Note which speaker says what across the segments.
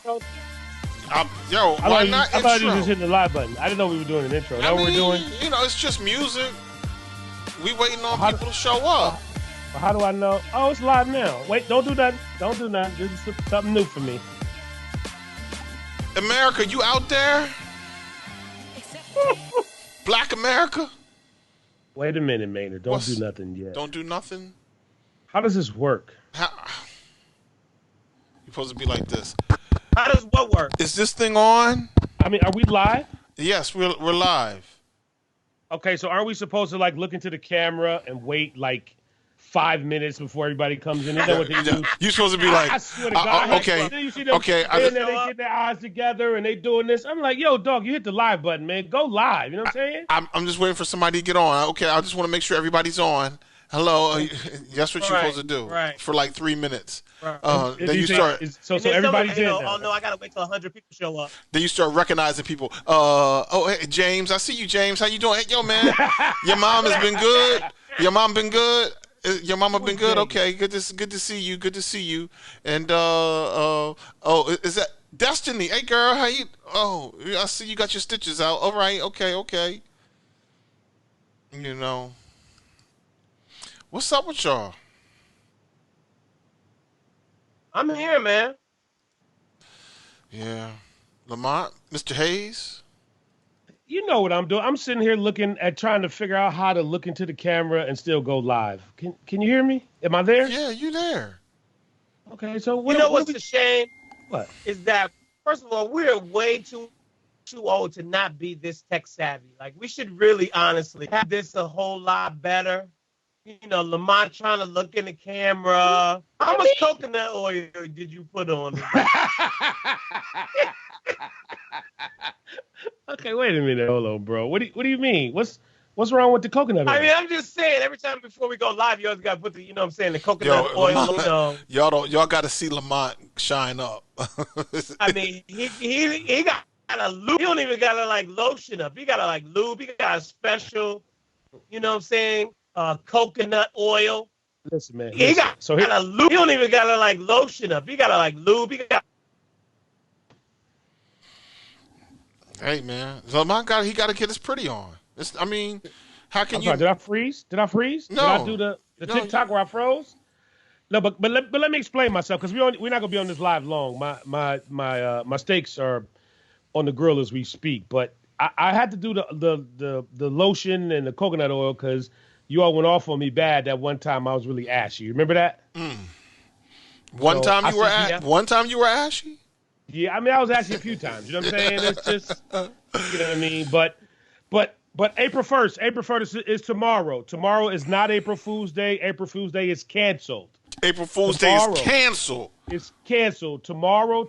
Speaker 1: intro?
Speaker 2: Yo, why not
Speaker 3: I thought you
Speaker 2: intro?
Speaker 3: were just hitting the live button. I didn't know we were doing an intro. Is that what we're doing?
Speaker 2: You know, it's just music. We waiting on
Speaker 3: How
Speaker 2: people to show up.
Speaker 3: How do I know? Oh, it's live now. Wait, don't do that. Don't do that. This is something new for me.
Speaker 2: America, you out there? Black America?
Speaker 3: Wait a minute, Maynard. Don't do nothing yet.
Speaker 2: Don't do nothing?
Speaker 3: How does this work?
Speaker 2: You're supposed to be like this.
Speaker 1: How does what work?
Speaker 2: Is this thing on?
Speaker 3: I mean, are we live?
Speaker 2: Yes, we're live.
Speaker 3: Okay, so aren't we supposed to like look into the camera and wait like 5 minutes before everybody comes in? Is that what they do?
Speaker 2: You're supposed to be like,
Speaker 3: I swear to God.
Speaker 2: okay,
Speaker 3: Then you see them,
Speaker 2: okay.
Speaker 3: and then they get their eyes together and they doing this. I'm like, yo, dog, you hit the live button, man. Go live. You know what I'm saying?
Speaker 2: I'm just waiting for somebody to get on. Okay, I just want to make sure everybody's on. Hello, that's what you're supposed to do for like 3 minutes.
Speaker 1: Right.
Speaker 2: Then you start.
Speaker 3: So everybody's in.
Speaker 1: Oh no, I gotta wait till 100 people show up.
Speaker 2: Then you start recognizing people. Hey, James, I see you, James. How you doing? Hey, yo, man, your mom has been good. Your mom been good. Your mama been good. Okay, good to see you. Good to see you. And is that Destiny? Hey, girl, how you? Oh, I see you got your stitches out. All right, okay. You know. What's up with y'all?
Speaker 1: I'm here, man.
Speaker 2: Yeah. Lamont, Mr. Hayes.
Speaker 3: You know what I'm doing. I'm sitting here trying to figure out how to look into the camera and still go live. Can you hear me? Am I there?
Speaker 2: Yeah, you there.
Speaker 3: Okay, so
Speaker 1: what's a shame?
Speaker 3: What?
Speaker 1: Is that, first of all, we're way too old to not be this tech savvy. Like, we should really, honestly, have this a whole lot better. You know, Lamont trying to look in the camera. How much coconut oil did you put on?
Speaker 3: Okay, wait a minute. Hold on, bro. What do you mean? What's wrong with the coconut oil?
Speaker 1: I mean, I'm just saying, every time before we go live, you always got to put the, you know what I'm saying, the coconut oil.
Speaker 2: Lamont, y'all got to see Lamont shine up.
Speaker 1: I mean, he got a lube. He don't even got to like lotion up. He got to like lube. He got a special, you know what I'm saying, coconut oil.
Speaker 3: Listen, man.
Speaker 1: He got a lube. He don't even got to like lotion up. He got to like lube.
Speaker 2: Hey, man, Lamont he got to get his pretty on. How can you?
Speaker 3: Sorry, did I freeze? No. Did I do the TikTok where I froze? No, but let me explain myself, because we're not gonna be on this live long. My steaks are on the grill as we speak, but I had to do the lotion and the coconut oil because you all went off on me bad that one time I was really ashy. Remember that?
Speaker 2: One time you were ashy?
Speaker 3: Yeah, I mean I was ashy a few times. You know what I'm saying? It's just, you know what I mean. But April 1st is tomorrow. Tomorrow is not April Fool's Day. April Fool's Day is canceled.
Speaker 2: April Fool's Day is canceled.
Speaker 3: It's canceled. Tomorrow.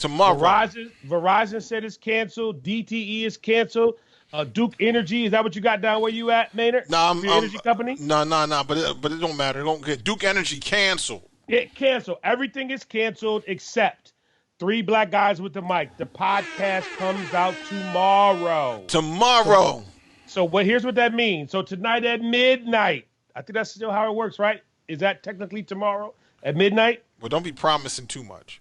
Speaker 3: Verizon said it's canceled. DTE is canceled. Duke Energy, is that what you got down where you at, Maynard?
Speaker 2: No,
Speaker 3: energy company?
Speaker 2: No, but it don't matter. It don't get Duke Energy canceled.
Speaker 3: It canceled. Everything is canceled except Three Black Guys with the Mic. The podcast comes out tomorrow. So here's what that means. So tonight at midnight, I think that's still how it works, right? Is that technically tomorrow at midnight?
Speaker 2: Well, don't be promising too much.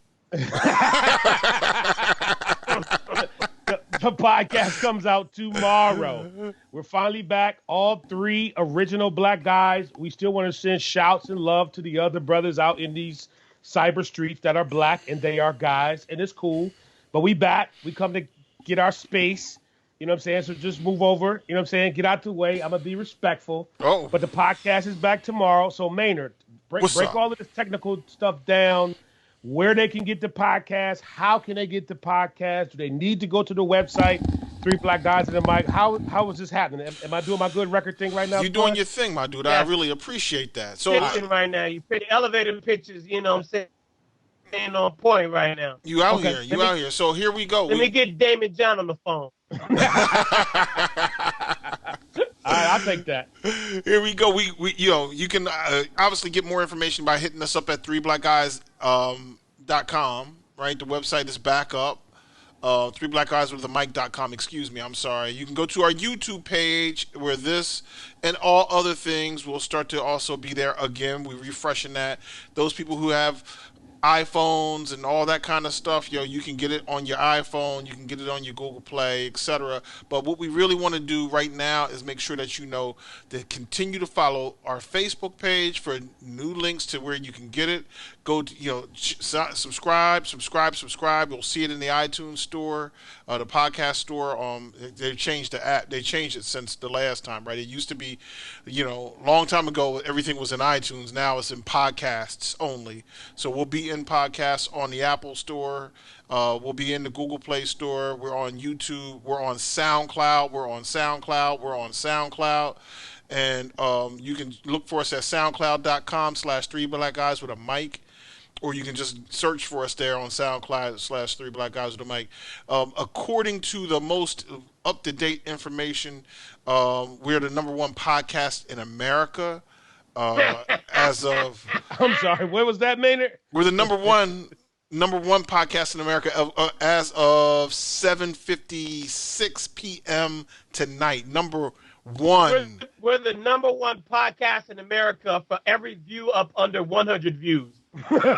Speaker 3: The podcast comes out tomorrow. We're finally back. All three original Black guys. We still want to send shouts and love to the other brothers out in these cyber streets that are Black and they are guys, and it's cool. But we back. We come to get our space. You know what I'm saying? So just move over. You know what I'm saying? Get out the way. I'm going to be respectful.
Speaker 2: Oh.
Speaker 3: But the podcast is back tomorrow. So Maynard, break all of this technical stuff down. Where they can get the podcast, how can they get the podcast? Do they need to go to the website? Three Black Guys in the Mic. How is this happening? Am I doing my good record thing right now?
Speaker 2: You're doing your thing, my dude. Yes. I really appreciate that. So
Speaker 1: right now, you pretty elevated pictures. You know what I'm saying? On point right now.
Speaker 2: You out here. So here we go.
Speaker 1: Let me get Damon John on the phone.
Speaker 3: All right, I'll take that.
Speaker 2: Here we go. You can obviously get more information by hitting us up at threeblackguys.com. Right, the website is back up. Threeblackguyswithamic.com. Excuse me, I'm sorry. You can go to our YouTube page where this and all other things will start to also be there again. We're refreshing that. Those people who have iPhones and all that kind of stuff, you can get it on your iPhone, you can get it on your Google Play, etc. But what we really want to do right now is make sure that you know to continue to follow our Facebook page for new links to where you can get it. Go to, subscribe. You'll see it in the iTunes store, the podcast store. They've changed the app. They changed it since the last time, right? It used to be, long time ago, everything was in iTunes. Now it's in podcasts only. So we'll be in podcasts on the Apple store. We'll be in the Google Play store. We're on YouTube. We're on SoundCloud. And you can look for us at soundcloud.com/3blackguys with a mic. Or you can just search for us there on SoundCloud /3blackguys with a mic. According to the most up-to-date information, we're the #1 podcast in America as of...
Speaker 3: I'm sorry, what was that, Maynard?
Speaker 2: We're the number one podcast in America as of 7:56 p.m. tonight. Number one.
Speaker 1: We're the #1 podcast in America for every view up under 100 views.
Speaker 3: All right,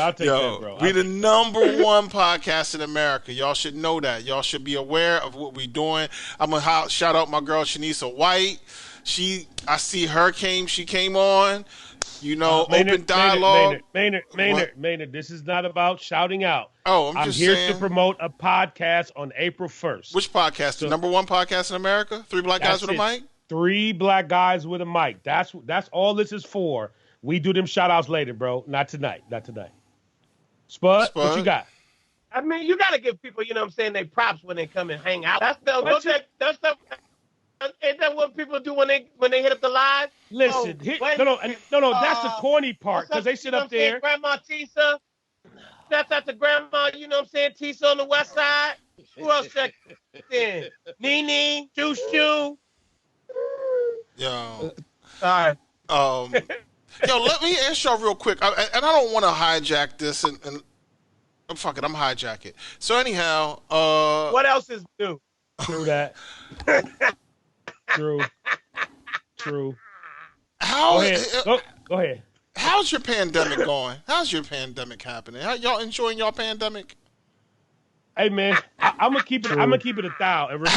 Speaker 3: I'll take that, bro.
Speaker 2: We're the #1 podcast in America. Y'all should know that. Y'all should be aware of what we're doing. I'm going to shout out my girl, Shanisa White. I see her she came on. Open dialogue.
Speaker 3: Maynard, this is not about shouting out.
Speaker 2: Oh,
Speaker 3: I'm
Speaker 2: just
Speaker 3: here
Speaker 2: saying.
Speaker 3: to promote a podcast on April 1st.
Speaker 2: Which podcast? The #1 podcast in America? 3 Black Guys with a Mic?
Speaker 3: 3 Black Guys with a Mic. That's all this is for. We do them shout outs later, bro. Not tonight. Spud, what you got?
Speaker 1: I mean, you got to give people, they props when they come and hang out. That's ain't that what people do when they hit up the live?
Speaker 3: Listen, no, that's the corny part because they sit up there.
Speaker 1: Grandma Tisa. That's at the grandma, Tisa on the west side. Who else checked in? Nene, Choo Choo.
Speaker 2: Yo.
Speaker 1: All right.
Speaker 2: Let me ask y'all real quick, and I don't want to hijack this, and fuck it, I'm hijack it. So anyhow,
Speaker 1: what else is new?
Speaker 3: True that. True.
Speaker 2: Go
Speaker 3: ahead.
Speaker 2: How's your pandemic going? How's your pandemic happening? How y'all enjoying y'all pandemic?
Speaker 3: Hey man, I'm gonna keep it. I'm gonna keep it 1,000. Remember,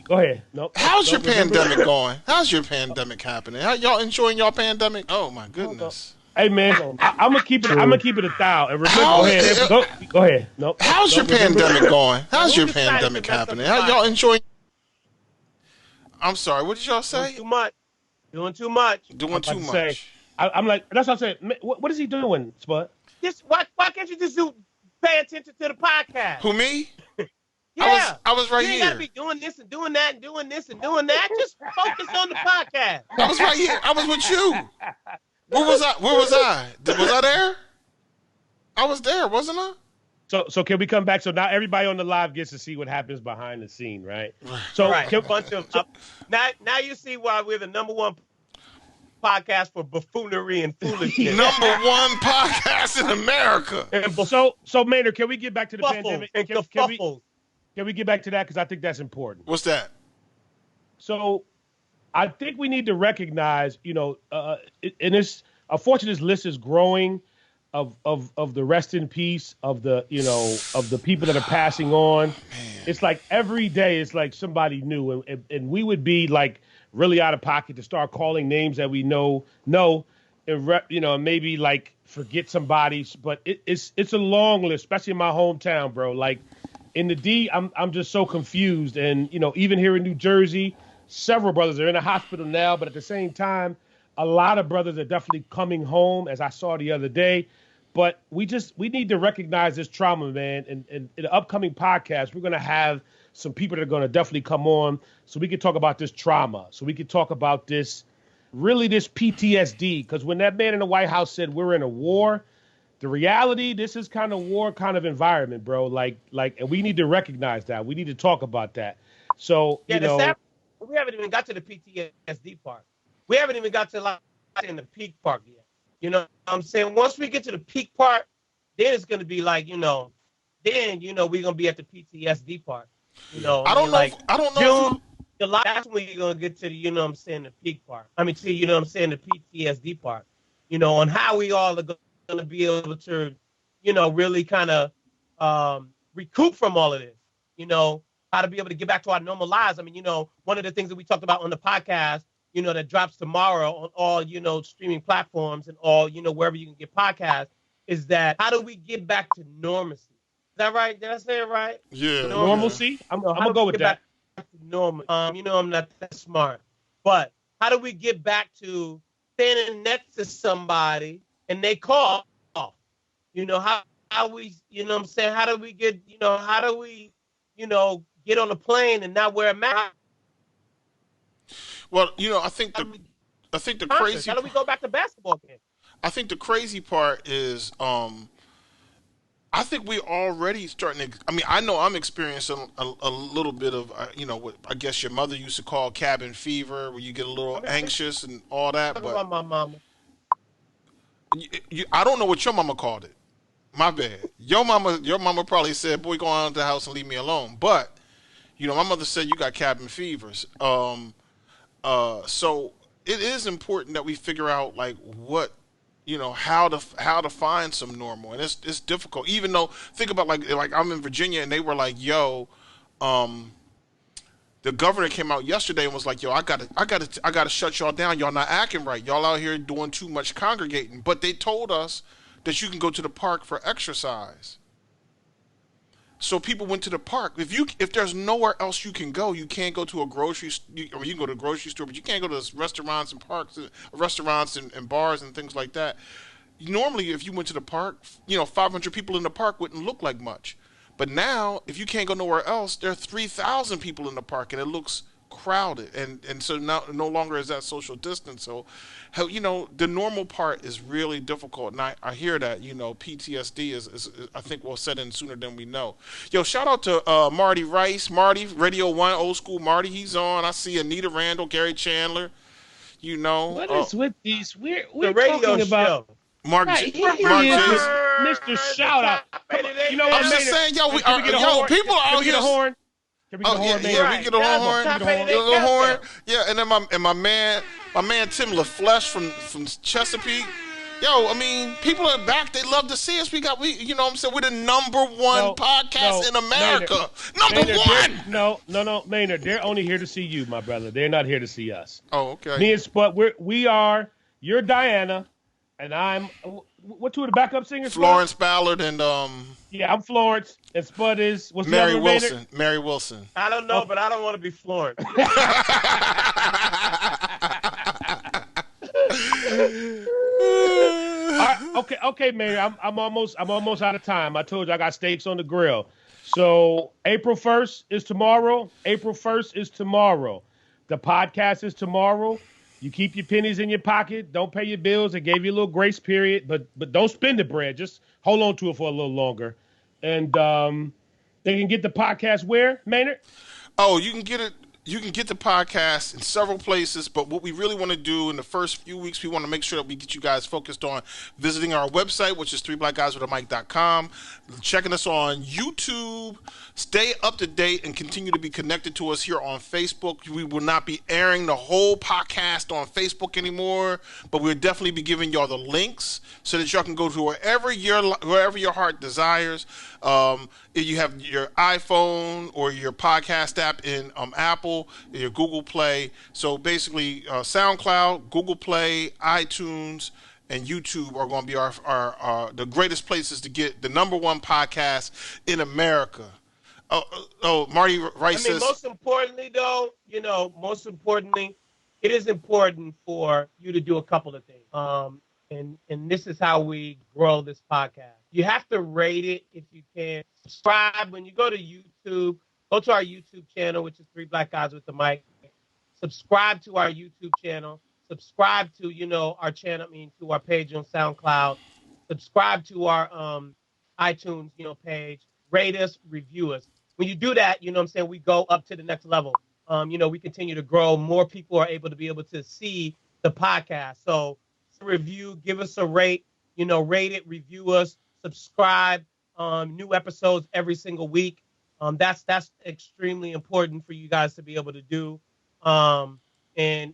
Speaker 3: go ahead. No.
Speaker 2: How's your pandemic going? How's your pandemic happening? How y'all enjoying y'all pandemic? Oh my goodness.
Speaker 3: Hey man, I'm gonna keep it. I'm gonna keep it 1,000. Remember, go ahead. No.
Speaker 2: How's your pandemic going? How's your pandemic happening? How y'all enjoying? I'm sorry. What did y'all say?
Speaker 1: Doing too much.
Speaker 3: I'm like, that's what I'm saying. What is he doing, Spud?
Speaker 1: Why can't you just pay attention to the podcast?
Speaker 2: Who, me?
Speaker 1: Yeah.
Speaker 2: I was right here.
Speaker 1: You gotta be doing this and doing that and doing this and doing that. Just focus on the podcast.
Speaker 2: I was right here. I was with you. Where was I? Was I there? I was there, wasn't I?
Speaker 3: So can we come back? So now everybody on the live gets to see what happens behind the scene, right?
Speaker 1: So now you see why we're the #1 podcast for buffoonery and foolishness.
Speaker 2: #1 podcast in America.
Speaker 3: So Maynard, can we get back to the pandemic?
Speaker 1: Can
Speaker 3: we get back to that? Because I think that's important.
Speaker 2: What's that?
Speaker 3: So I think we need to recognize, and it's unfortunately this list is growing of the rest in peace of the people that are passing on. It's like every day it's like somebody new, and we would be like really out of pocket to start calling names that we know, and maybe like forget somebody, but it's a long list, especially in my hometown, bro. Like in the D, I'm just so confused, and even here in New Jersey, several brothers are in the hospital now, but at the same time, a lot of brothers are definitely coming home, as I saw the other day. But we need to recognize this trauma, man. And in the upcoming podcast, we're going to have some people that are going to definitely come on so we can talk about this trauma. So we can talk about this PTSD. Because when that man in the White House said we're in a war, the reality, this is kind of war kind of environment, bro. Like, and we need to recognize that. We need to talk about that. So,
Speaker 1: we haven't even got to the PTSD part. We haven't even got to like in the peak part yet. You know what I'm saying? Once we get to the peak part, then it's going to be like, then, we're going to be at the PTSD part.
Speaker 2: I don't know.
Speaker 1: June, July, that's when you're going to get to the, the peak part. The PTSD part. on how we all are going to be able to, really kind of recoup from all of this, how to be able to get back to our normal lives. I mean, one of the things that we talked about on the podcast, that drops tomorrow on all, streaming platforms and all, wherever you can get podcasts, is that how do we get back to normalcy? Is that right? Did I say it right?
Speaker 2: Yeah.
Speaker 3: Normalcy? I'm going to go with that.
Speaker 1: Back to normal. I'm not that smart. But how do we get back to standing next to somebody and they call? How we, what I'm saying? How do we get, get on a plane and not wear a mask?
Speaker 2: Well, I think the crazy.
Speaker 1: How do we go back to basketball again?
Speaker 2: I think the crazy part is, I think we already starting to. I mean, I know I'm experiencing a little bit of, what I guess your mother used to call cabin fever, where you get a little anxious and all that.
Speaker 1: Talk
Speaker 2: But
Speaker 1: about my mama.
Speaker 2: I don't know what your mama called it. My bad. Your mama probably said, "Boy, go on to the house and leave me alone." But my mother said you got cabin fevers. So it is important that we figure out like what, how to find some normal, and it's difficult. Even though think about like I'm in Virginia and they were like, "Yo, the governor came out yesterday and was like, yo, I gotta shut y'all down. Y'all not acting right. Y'all out here doing too much congregating." But they told us that you can go to the park for exercise. So people went to the park. If there's nowhere else you can go, you can't go to a grocery. You can go to a grocery store, but you can't go to restaurants and parks, restaurants and bars and things like that. Normally, if you went to the park, 500 people in the park wouldn't look like much. But now, if you can't go nowhere else, there are 3,000 people in the park, and it looks crowded. And so now no longer is that social distance. So, the normal part is really difficult. And I hear that, PTSD is I think will set in sooner than we know. Yo, shout out to Marty Rice. Marty, Radio 1, old school Marty. He's on. I see Anita Randall, Gary Chandler.
Speaker 3: What is with these? We're
Speaker 1: the radio
Speaker 3: talking about.
Speaker 1: Show.
Speaker 2: Mark,
Speaker 3: Right,
Speaker 2: Mark
Speaker 3: is
Speaker 2: Jason.
Speaker 3: Mr. Shout Out. You know
Speaker 2: I'm
Speaker 3: what,
Speaker 2: just saying, yo,
Speaker 3: Can we get a horn?
Speaker 2: people are
Speaker 3: Can
Speaker 2: out
Speaker 3: we get
Speaker 2: here.
Speaker 3: a horn? Can we get a horn,
Speaker 2: yeah,
Speaker 3: man?
Speaker 2: we get a horn. Get a little horn. Yeah, and then my man Tim LaFlesh from Chesapeake. Yo, I mean, people are back. They love to see us. We're the number one podcast in America.
Speaker 3: Maynard, number one. Maynard, they're only here to see you, my brother. They're not here to see us.
Speaker 2: Oh, okay.
Speaker 3: Me and Spudd, you're Diana, and I'm, what two of the backup singers?
Speaker 2: Florence Ballard and
Speaker 3: Yeah, I'm Florence, and Spudd is what's
Speaker 2: Mary
Speaker 3: the other
Speaker 2: Wilson.
Speaker 3: Maynard?
Speaker 2: Mary Wilson.
Speaker 1: I don't know, but I don't want to be Florence.
Speaker 3: Okay, man. I'm almost out of time. I told you I got steaks on the grill. So April 1st is tomorrow. April 1st is tomorrow. The podcast is tomorrow. You keep your pennies in your pocket. Don't pay your bills. I gave you a little grace period, but don't spend the bread. Just hold on to it for a little longer. And they can get the podcast where, Maynard?
Speaker 2: Oh, you can get it. You can get the podcast in several places, but what we really want to do in the first few weeks, we want to make sure that we get you guys focused on visiting our website, which is 3blackguyswithamic.com, checking us on YouTube, stay up to date, and continue to be connected to us here on Facebook. We will not be airing the whole podcast on Facebook anymore, but we'll definitely be giving y'all the links so that y'all can go to wherever your heart desires. If you have your iPhone or your podcast app in Apple, your Google Play. So basically, SoundCloud, Google Play, iTunes, and YouTube are going to be our the greatest places to get the number one podcast in America. Marty Rice says.
Speaker 1: Most importantly, though, it is important for you to do a couple of things. And this is how we grow this podcast. You have to rate it if you can. Subscribe when you go to YouTube. Go to our YouTube channel, which is 3 Black Guys with the Mic. Subscribe to our YouTube channel. Subscribe to, our channel, to our page on SoundCloud. Subscribe to our iTunes, page. Rate us, review us. When you do that, we go up to the next level. We continue to grow. More people are able to see the podcast. So review, give us a rate, rate it, review us, subscribe. New episodes every single week. That's extremely important for you guys to be able to do, and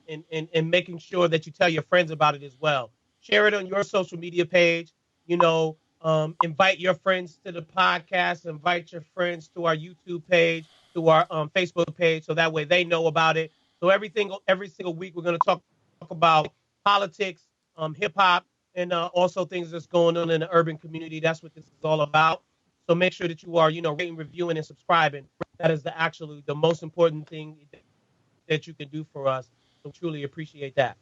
Speaker 1: making sure that you tell your friends about it as well. Share it on your social media page. Invite your friends to the podcast. Invite your friends to our YouTube page, to our Facebook page, so that way they know about it. So every single week, we're going to talk about politics, hip hop, and also things that's going on in the urban community. That's what this is all about. So make sure that you are, rating, reviewing, and subscribing. That is the most important thing that you can do for us. So truly appreciate that.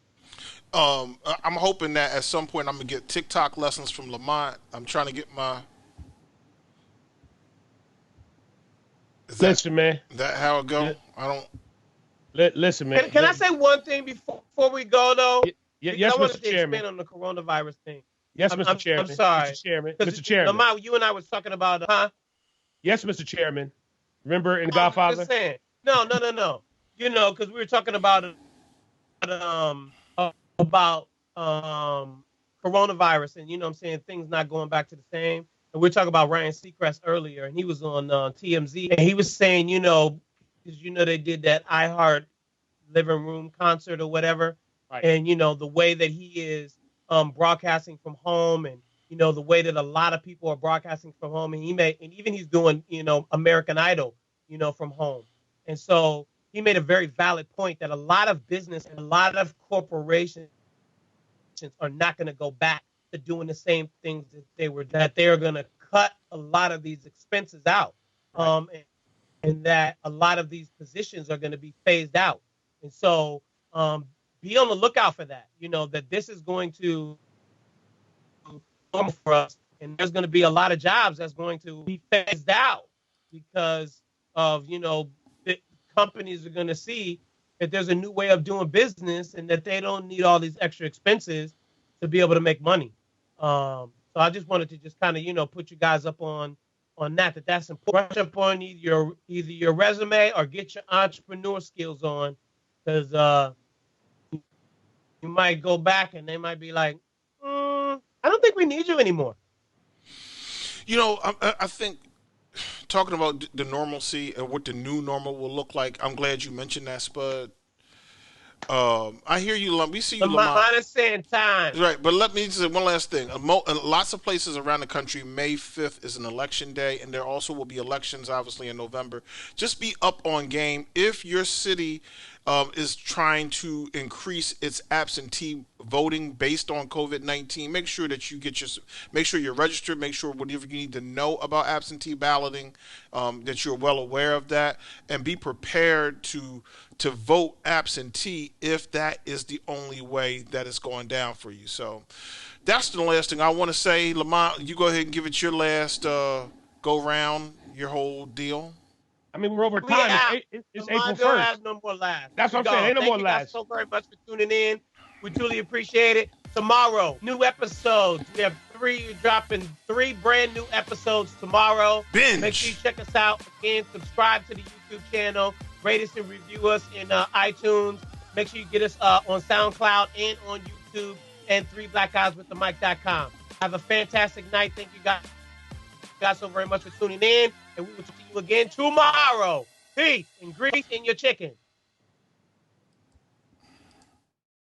Speaker 2: I'm hoping that at some point I'm gonna get TikTok lessons from Lamont. I'm trying to get my.
Speaker 3: Listen, man.
Speaker 2: That how it go?
Speaker 3: Yeah.
Speaker 2: I don't.
Speaker 3: Listen, man.
Speaker 1: Can I say one thing before we go though?
Speaker 3: Yes,
Speaker 1: I wanted
Speaker 3: Mr.
Speaker 1: to
Speaker 3: Chairman.
Speaker 1: expand on the coronavirus thing.
Speaker 3: Yes, Mr. Chairman.
Speaker 1: I'm sorry.
Speaker 3: Mr. Chairman. Mr. Chairman.
Speaker 1: Lamont, you and I was talking about,
Speaker 3: Yes, Mr. Chairman. Remember in
Speaker 1: I'm
Speaker 3: Godfather?
Speaker 1: just saying. No. Because we were talking about coronavirus, and what I'm saying, things not going back to the same. And we were talking about Ryan Seacrest earlier, and he was on TMZ, and he was saying, because they did that iHeart living room concert or whatever,
Speaker 3: Right.
Speaker 1: and the way that he is broadcasting from home, and the way that a lot of people are broadcasting from home, and even he's doing American Idol from home, and so he made a very valid point that a lot of business and a lot of corporations are not going to go back to doing the same things that they're going to cut a lot of these expenses out, and that a lot of these positions are going to be phased out, and so be on the lookout for that. That this is going to come for us, and there's going to be a lot of jobs that's going to be phased out because of the companies are going to see that there's a new way of doing business and that they don't need all these extra expenses to be able to make money. So I just wanted to just kind of put you guys up on that's important. Brush up on either your resume or get your entrepreneur skills on, because you might go back and they might be like, I don't think we need you anymore.
Speaker 2: I think talking about the normalcy and what the new normal will look like. I'm glad you mentioned that, Spud. I hear you, we see you, Lamont.
Speaker 1: Minus saying time.
Speaker 2: Right, but let me say one last thing. Lots of places around the country, May 5th is an election day, and there also will be elections, obviously, in November. Just be up on game. If your city is trying to increase its absentee voting based on COVID-19, make sure that make sure you're registered, make sure whatever you need to know about absentee balloting, that you're well aware of that, and be prepared to vote absentee if that is the only way that it's going down for you. So that's the last thing I want to say. Lamont, you go ahead and give it your last go round, your whole deal.
Speaker 3: I mean, we're over time. It's April 1st.
Speaker 1: Have no more laughs.
Speaker 3: That's what I'm saying. Ain't no more laughs.
Speaker 1: Thank you guys so very much for tuning in. We truly appreciate it. Tomorrow, new episodes. We have dropping 3 brand new episodes tomorrow.
Speaker 2: Binge.
Speaker 1: Make sure you check us out. Again, subscribe to the YouTube channel. Rate us and review us in iTunes. Make sure you get us on SoundCloud and on YouTube, and 3blackguyswiththemic.com. Have a fantastic night. Thank you guys so very much for tuning in, and we will see you again tomorrow. Peace and grease in your chicken.